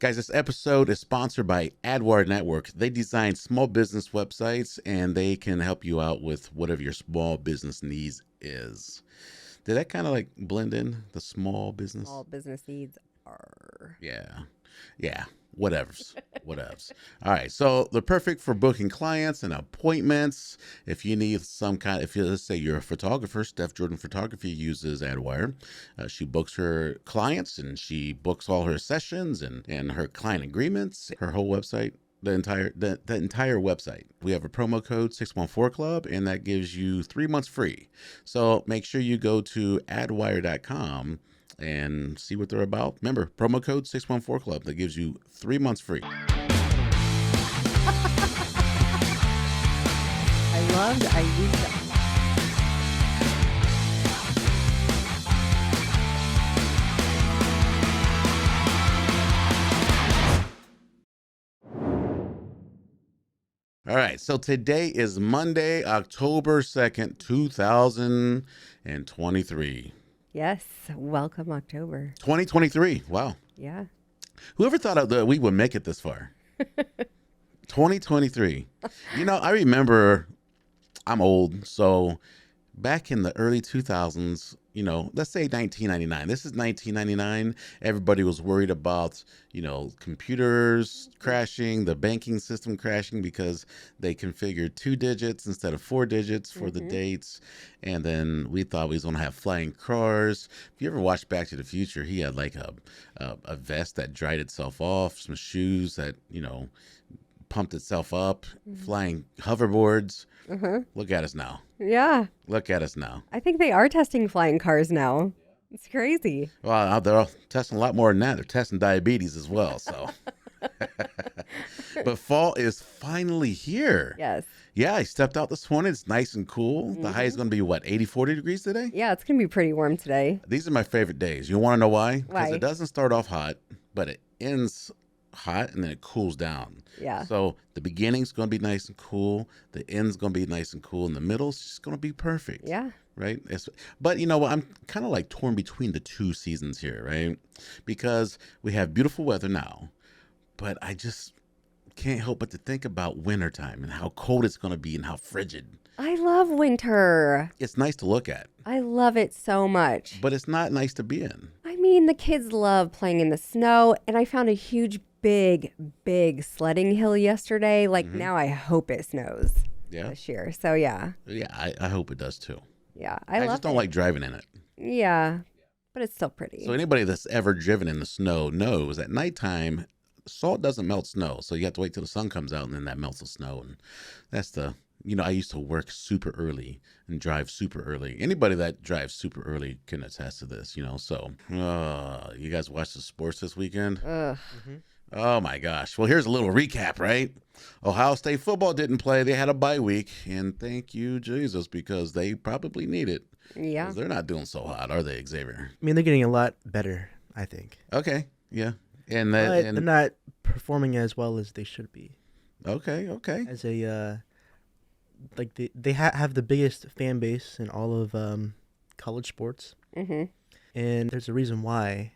Guys, this episode is sponsored by AdWire Network. They design small business websites and they can help you out with whatever your small business needs is. Did that kind of like blend in the small business? All business needs are. Yeah. Yeah. Whatevers. Whatevs. All right. So they're perfect for booking clients and appointments. If you need if you, let's say you're a photographer, Steph Jordan Photography uses AdWire. She books her clients and she books all her sessions and her client agreements, her whole website. The entire website. We have a promo code 614 Club, and that gives you 3 months free. So make sure you go to adwire.com and see what they're about. Remember, promo code 614 Club. That gives you 3 months free. I used that. All right, so today is Monday, October 2nd, 2023. Yes. Welcome October. 2023. Wow. Yeah. Whoever thought that we would make it this far? 2023. I remember, I'm old, so back in the early 2000s, let's say 1999. This is 1999. Everybody was worried about, computers crashing, the banking system crashing because they configured 2 digits instead of 4 digits for the dates. And then we thought we was going to have flying cars. If you ever watched Back to the Future, he had like a vest that dried itself off, some shoes that, pumped itself up, flying hoverboards. Look at us now. Yeah. Look at us now. I think they are testing flying cars now. It's crazy. Well, they're testing a lot more than that. They're testing diabetes as well. So, but fall is finally here. Yes. Yeah, I stepped out this morning. It's nice and cool. The high is going to be what, 80, 40 degrees today? Yeah, it's going to be pretty warm today. These are my favorite days. You want to know why? Because Why? it doesn't start off hot, but it ends hot and then it cools down. Yeah. So the beginning's going to be nice and cool. The end's going to be nice and cool. And the middle's just going to be perfect. Yeah. Right. But you know what? I'm kind of like torn between the two seasons here, right? Because we have beautiful weather now, but I just can't help but to think about wintertime and how cold it's going to be and how frigid. I love winter. It's nice to look at, I love it so much. but it's not nice to be in. I mean, the kids love playing in the snow, and I found a huge, big sledding hill yesterday. Like, now I hope it snows Yeah. this year. So, yeah. Yeah. I hope it does too. Yeah. I love just don't it. like driving in it. Yeah. But it's still pretty. So anybody that's ever driven in the snow knows at nighttime, salt doesn't melt snow. So you have to wait till the sun comes out and then that melts the snow. And that's I used to work super early and drive super early. Anybody that drives super early can attest to this, So, you guys watch the sports this weekend? Ugh. Oh my gosh. Well, here's a little recap, right? Ohio State football didn't play. They had a bye week. And thank you, Jesus, because they probably need it. Yeah. 'Cause they're not doing so hot, are they, Xavier? I mean, they're getting a lot better, I think. Okay. Yeah. But they're not performing as well as they should be. Okay. As a, they have the biggest fan base in all of college sports. Mm-hmm. And there's a reason why.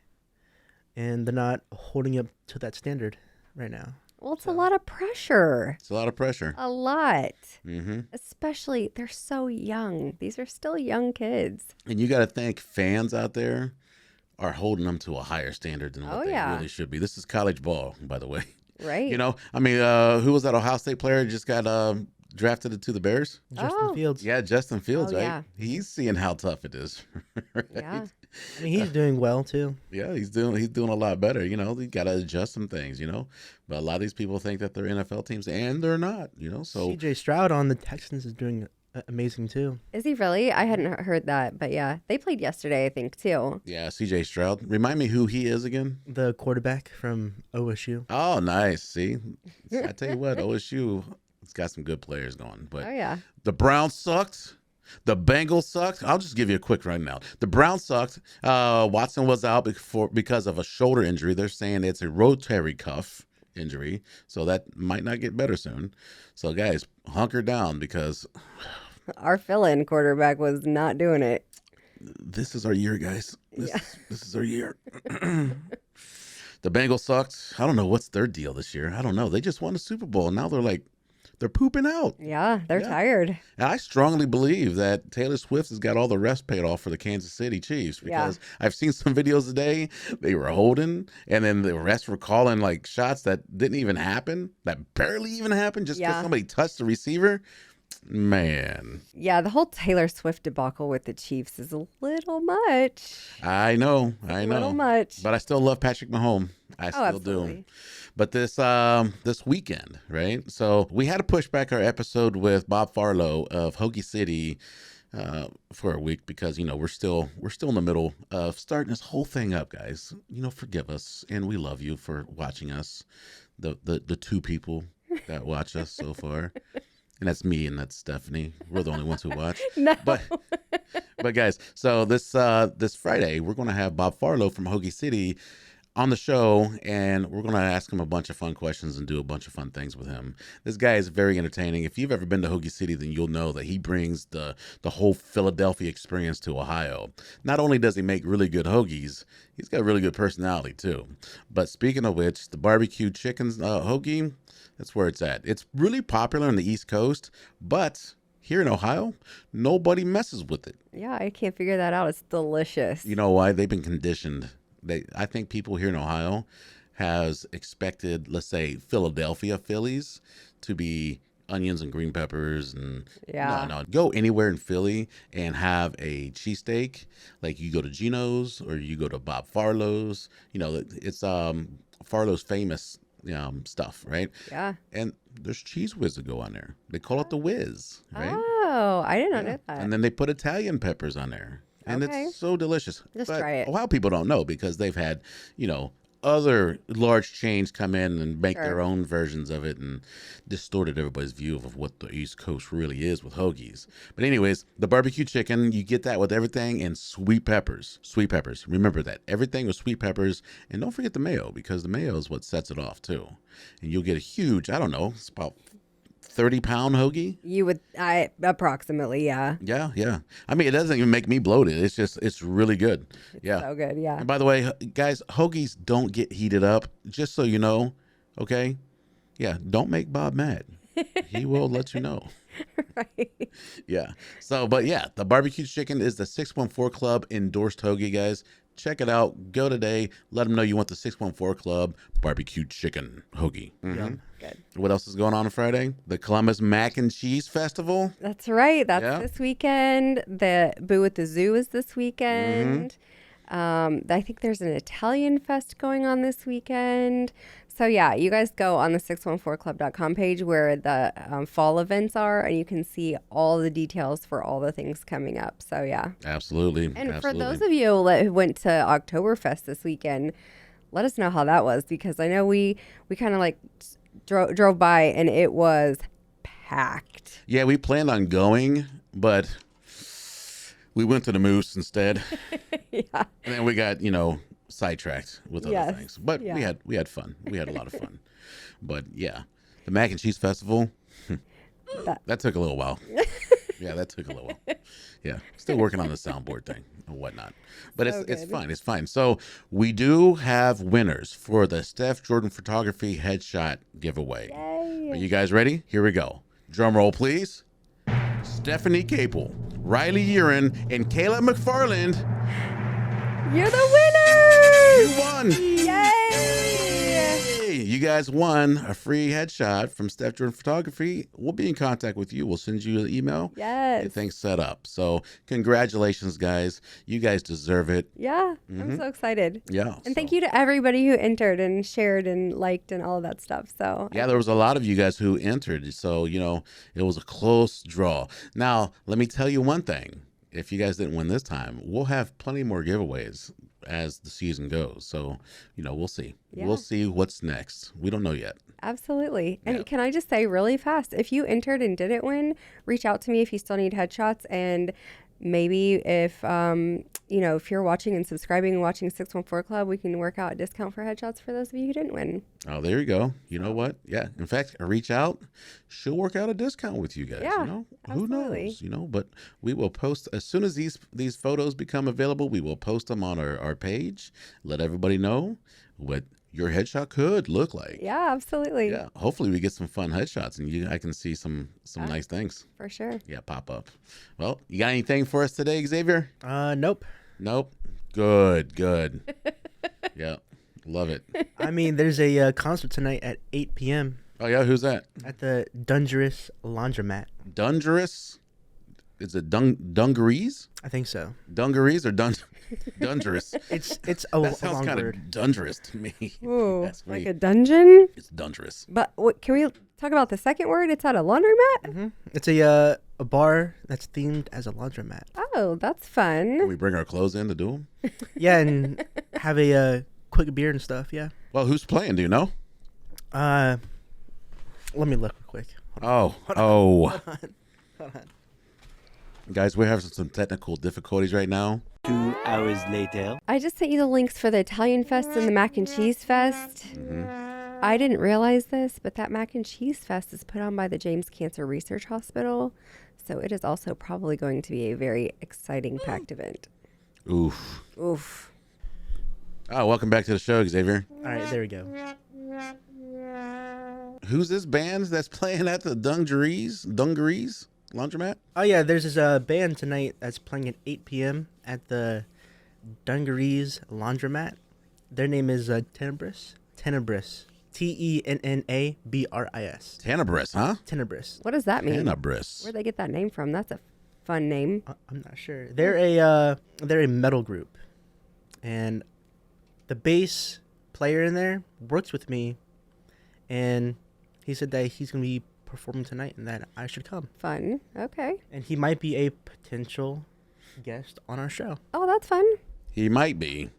And they're not holding up to that standard right now. Well, it's a lot of pressure. It's a lot of pressure. A lot. Mm-hmm. Especially, they're so young. These are still young kids. And you got to think fans out there are holding them to a higher standard than what Oh, they yeah. really should be. This is college ball, by the way. Right? Who was that Ohio State player who just got drafted to the Bears? Justin Oh. Fields. Yeah, Justin Fields, Oh, right? yeah. He's seeing how tough it is. Right? Yeah. I mean, he's doing well, too. Yeah, he's doing a lot better. You got to adjust some things, But a lot of these people think that they're NFL teams, and they're not, So CJ Stroud on the Texans is doing amazing, too. Is he really? I hadn't heard that. But yeah, they played yesterday, I think, too. yeah, C.J. Stroud. Remind me who he is again. The quarterback from OSU. Oh, nice. See, I tell you what, OSU, it's got some good players going. But Oh, yeah. the Browns sucked. The Bengals sucked. I'll just give you a quick rundown. The Browns sucked. Watson was out because of a shoulder injury. They're saying it's a rotary cuff injury, so that might not get better soon. So, guys, hunker down because Our fill-in quarterback was not doing it. this is our year, guys. This is our year. The Bengals sucked. I don't know what's their deal this year. I don't know. They just won the Super Bowl. And now they're pooping out. Yeah, they're Yeah. tired. And I strongly believe that Taylor Swift has got all the rest paid off for the Kansas City Chiefs because I've seen some videos today. They were holding, and then the rest were calling like shots that didn't even happen, that barely even happened, just because Yeah. somebody touched the receiver. Man, Yeah, the whole Taylor Swift debacle with the Chiefs is a little much. I know, A little much. but I still love Patrick Mahomes. I Oh, still do. absolutely. But this weekend, right? So we had to push back our episode with Bob Farlow of Hokie City for a week because we're still in the middle of starting this whole thing up, guys. Forgive us, and we love you for watching us. The two people that watch us so far, and that's me and that's Stephanie. We're the only ones who watch. No. But guys, so this Friday we're gonna have Bob Farlow from Hokie City on the show, and we're going to ask him a bunch of fun questions and do a bunch of fun things with him. This guy is very entertaining. If you've ever been to Hokie City, then you'll know that he brings the whole Philadelphia experience to Ohio. Not only does he make really good hoagies, he's got a really good personality too. But speaking of which, the barbecue chicken hoagie, that's where it's at. It's really popular on the East Coast, but here in Ohio, nobody messes with it. Yeah, I can't figure that out. It's delicious. You know why? They've been conditioned. I think people here in Ohio has expected, let's say, Philadelphia Phillies to be onions and green peppers and Yeah. no. Go anywhere in Philly and have a cheesesteak. Like you go to Geno's or you go to Bob Farlow's. It's Farlow's famous stuff, right? Yeah. And there's Cheese Whiz to go on there. They call it the Whiz, right? Oh, I did not Yeah. know that. And then they put Italian peppers on there. And Okay. it's so delicious. Just But try it. Ohio people don't know because they've had, other large chains come in and make Sure. their own versions of it and distorted everybody's view of what the East Coast really is with hoagies. But anyways, the barbecue chicken, you get that with everything and sweet peppers. Sweet peppers. Remember that. Everything with sweet peppers. And don't forget the mayo because the mayo is what sets it off too. And you'll get a huge, I don't know, it's about 30-pound hoagie. You would, approximately, yeah. Yeah. I mean, it doesn't even make me bloated. It's really good. Yeah. So good, yeah. And by the way, guys, hoagies don't get heated up. Just so you know, okay? Yeah, don't make Bob mad. He will let you know. Right. Yeah. So, but yeah, the barbecue chicken is the 614 Club endorsed hoagie, guys. Check it out. Go today. Let them know you want the 614 Club barbecue chicken hoagie. Mhm. Good. What else is going on Friday? The Columbus Mac and Cheese Festival. That's right. That's Yeah. this weekend. The Boo at the Zoo is this Mm-hmm. weekend. I think there's an Italian fest going on this weekend. So yeah, you guys go on the 614club.com page where the fall events are, and you can see all the details for all the things coming up. So yeah. Absolutely. And Absolutely. for those of you who went to Oktoberfest this weekend, let us know how that was, because I know we kind of like drove by and it was packed. Yeah, we planned on going, but we went to the Moose instead. Yeah. And then we got, sidetracked with other Yes, things. But yeah. we had fun. We had a lot of fun. But yeah, the Mac and Cheese Festival, that took a little while. Yeah, that took a little while. Yeah, still working on the soundboard thing and whatnot. But So it's good. fine. It's fine. So we do have winners for the Steph Jordan Photography Headshot giveaway. Yay. Are you guys ready? Here we go. Drum roll, please. Stephanie Capel, Riley Urin, and Kayla McFarland. You're the You winners! won. Yay! You guys won a free headshot from Steph Jordan Photography. We'll be in contact with you. We'll send you an email. Yes. Get things set up. So congratulations, guys. You guys deserve it. Yeah, I'm so excited. Yeah. And thank you to everybody who entered and shared and liked and all of that stuff. So Yeah, there was a lot of you guys who entered. So, it was a close draw. Now, let me tell you one thing. If you guys didn't win this time, we'll have plenty more giveaways as the season goes. So, we'll see. Yeah. We'll see what's next. We don't know yet. Absolutely. And Yeah. can I just say really fast, if you entered and didn't win, reach out to me if you still need headshots. And maybe if, if you're watching and subscribing and watching 614 Club, we can work out a discount for headshots for those of you who didn't win. Oh, there you go. You know what? Yeah. In fact, reach out. She'll work out a discount with you guys. Yeah, Who absolutely. knows? But we will post as soon as these photos become available. We will post them on our page. Let everybody know what your headshot could look like. Yeah, absolutely. Yeah. Hopefully we get some fun headshots and I can see some nice things. For sure. Yeah, pop up. Well, you got anything for us today, Xavier? Nope. Nope. Good. Yeah. Love it. I mean, there's a concert tonight at 8 p.m. Oh yeah, who's that? at the Dungerous Laundromat. Dungerous? Is it dungarees? I think so. Dungarees or dungerous? It's a That sounds long kind word. of dungerous to me. Ooh, That's like me. a dungeon. It's dungerous. But what, can we talk about the second word? It's at a laundromat. Hmm. It's a bar that's themed as a laundromat. Oh, that's Can fun. we bring our clothes in to do them? Yeah, and have a quick beer and stuff. Yeah. Well, who's playing? Do you know? Let me look real quick. Oh. Hold on. Guys, we're having some technical difficulties right now. 2 hours later. I just sent you the links for the Italian Fest and the Mac and Cheese Fest. I didn't realize this, but that Mac and Cheese Fest is put on by the James Cancer Research Hospital. So it is also probably going to be a very exciting packed event. Oof. Oof. Oh, welcome back to the show, Xavier. All right, there we go. Who's this band that's playing at the Dungarees Laundromat? Oh yeah, there's this band tonight that's playing at 8 p.m. at the Dungarees Laundromat. Their name is Tenebris. Tenebris. Tennabris. Tenebris, huh? Tenebris. What does that mean? Tenebris. Where'd they get that name from? That's a fun name. I'm not sure. They're a metal group, and the bass player in there works with me, and he said that he's gonna be performing tonight and that I should come, Fun. Okay. and he might be a potential guest on our show. Oh, that's fun. He might be.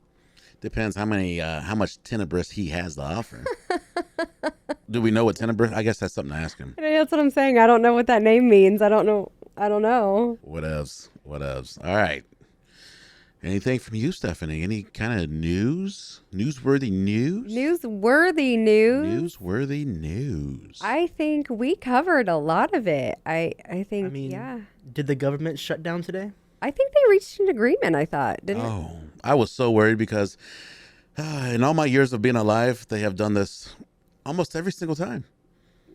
Depends how much Tenebris he has to offer. Do we know what Tenebris? I guess that's something to ask him. That's what I'm saying. I don't know what that name means. I don't know. What else? All right. Anything from you, Stephanie? Any kind of newsworthy news? Newsworthy news. Newsworthy news. I think we covered a lot of it. I think, I mean, yeah. Did the government shut down today? I think they reached an agreement, I thought, didn't it? Oh, I was so worried because in all my years of being alive, they have done this almost every single time.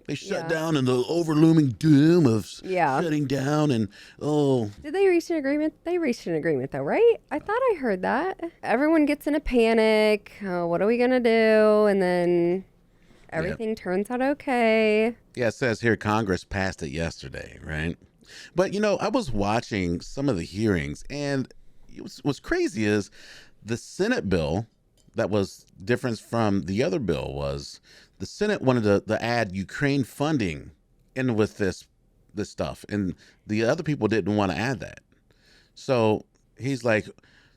They shut Yeah. down in the overlooming doom of Yeah. shutting down and, Did they reach an agreement? They reached an agreement, though, right? I thought I heard that. Everyone gets in a panic. Oh, what are we going to do? And then everything turns out okay. yeah, it says here Congress passed it yesterday, right? But, I was watching some of the hearings, and what's crazy is the Senate bill that was different from the other bill was the Senate wanted to add Ukraine funding in with this stuff, and the other people didn't want to add that. So he's like,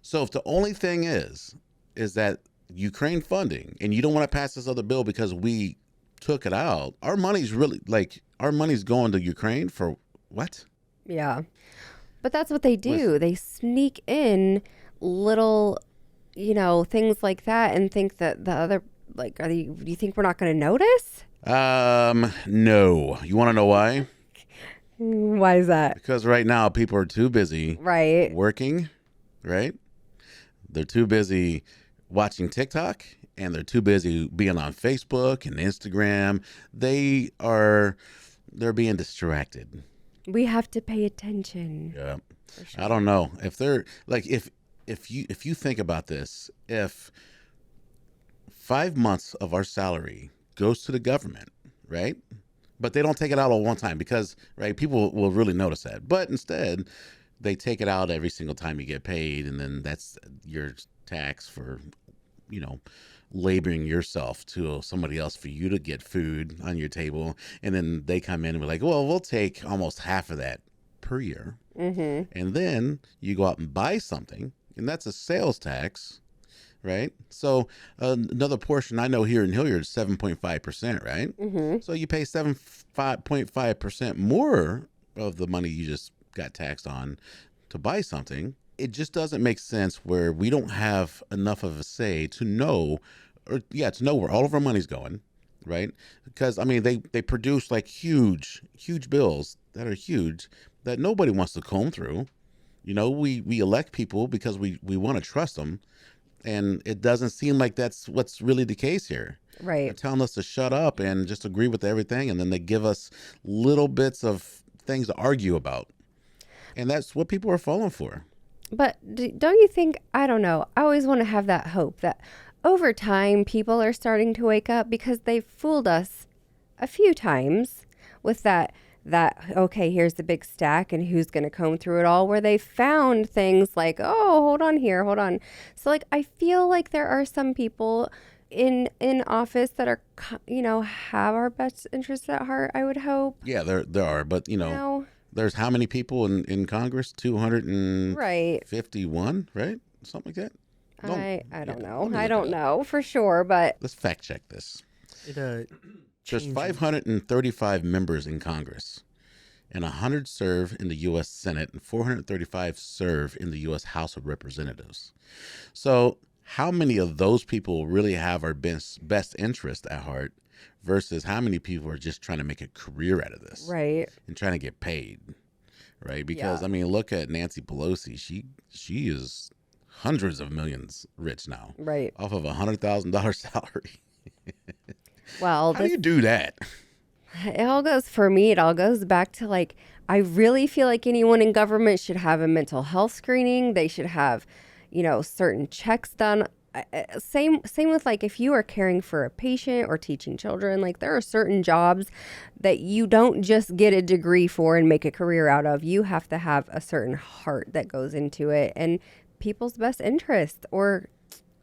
so if the only thing is that Ukraine funding, and you don't want to pass this other bill because we took it out, our money's going to Ukraine for what? Yeah. But that's what they do. They sneak in little, things like that and think that the other, do you think we're not going to notice? No. You want to know why? Why is that? Because right now people are too busy Right. working, right? They're too busy watching TikTok, and they're too busy being on Facebook and Instagram. They're being distracted. We have to pay attention. Yeah. I don't know. If they're like if you think about this, if 5 months of our salary goes to the government, right? But they don't take it out all one time because, right, people will really notice that. But instead, they take it out every single time you get paid, and then that's your tax for, laboring yourself to somebody else for you to get food on your table. And then they come in and be like, well, we'll take almost half of that per year. Mm-hmm. And then you go out and buy something, and that's a sales tax, right? So another portion I know here in Hilliard is 7.5%, right? Mm-hmm. So you pay 7.5% more of the money you just got taxed on to buy something. It just doesn't make sense where we don't have enough of a say to know where all of our money's going, right? Because they produce like huge bills that are huge that nobody wants to comb through. We elect people because we want to trust them, And it doesn't seem like that's what's really the case here. They're Right. telling us to shut up and just agree with everything, and then they give us little bits of things to argue about. And that's what people are falling for. But don't you think, I don't know, I always want to have that hope that over time people are starting to wake up because they've fooled us a few times with that okay, here's the big stack and who's going to comb through it all, where they found things like, oh, hold on here, hold on. So like I feel like there are some people in office that are have our best interests at heart, I would hope. Yeah, there are, but You know, there's how many people in Congress? 251, right. right? Something like that. I don't yeah, know. let me I look don't it up. know for sure, but Let's fact check this. It There's changes. 535 members in Congress, and 100 serve in the U.S. Senate, and 435 serve in the U.S. House of Representatives. So, how many of those people really have our best interest at heart, versus how many people are just trying to make a career out of this right. and trying to get paid, right? Because Yeah. I mean, look at Nancy Pelosi. She is hundreds of millions rich now Right. off of $100,000 salary. Well, How do you do that? it all goes, for me, it all goes back to like, I really feel like anyone in government should have a mental health screening. They should have, certain checks done. Same with like if you are caring for a patient or teaching children, like there are certain jobs that you don't just get a degree for and make a career out of. You have to have a certain heart that goes into it and people's best interest, or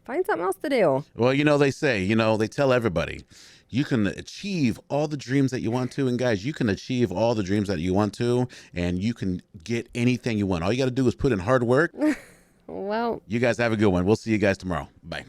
find something else to do. Well, they say, they tell everybody, you can achieve all the dreams that you want to. And guys, you can achieve all the dreams that you want to, and you can get anything you want. All you got to do is put in hard work. Well, You guys have a good one. We'll see you guys tomorrow. Bye.